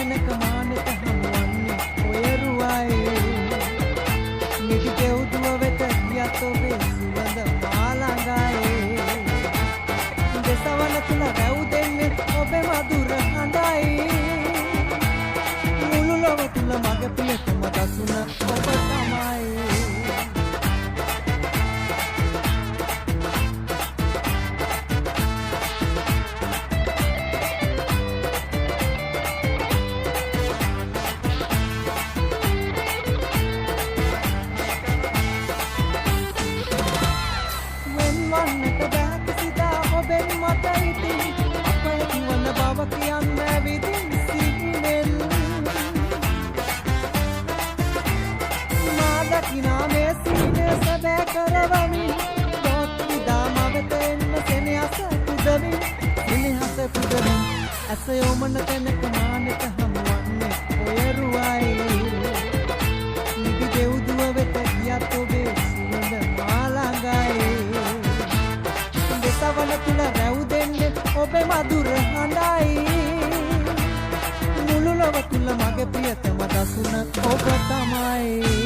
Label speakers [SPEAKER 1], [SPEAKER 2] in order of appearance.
[SPEAKER 1] තැනක මානෙට හමුවන්නේ ඔය රුවයි නිදි දෙව්දුව වෙත ගියත් ඔබේ සුවඳ මා ළඟයි දෙසවන තුල රැව් දෙන්නේ ඔබේ මధుර හඬයි මුළු ලොව තුල මගේ පියතම දසුන ඔබ තමයි වන්නට බෑ කිසිදා ඔබෙන් මට ඉතින් අපේ වන බව කියන්න විදින් සිහිනෙල් මා දකිනා මේ සිහිනය සැබෑ කරවමින් දොත් විදා මවෙත එන්න සෙනෙහස පුදමින් සෙනෙහස පුදමින් ඇස යොමන තැනක මානෙට හමුවන්නේ ඔය රුවයි නිදි දෙව්දුව වෙත ගියත් ඔබේ සුවඳ මා ළඟයි සවන තුල රැව් දෙන්නේ ඔබේ මధుර හඬයි මුළු ලොව තුල මගේ ප්‍රියතම දසුන ඔබ තමයි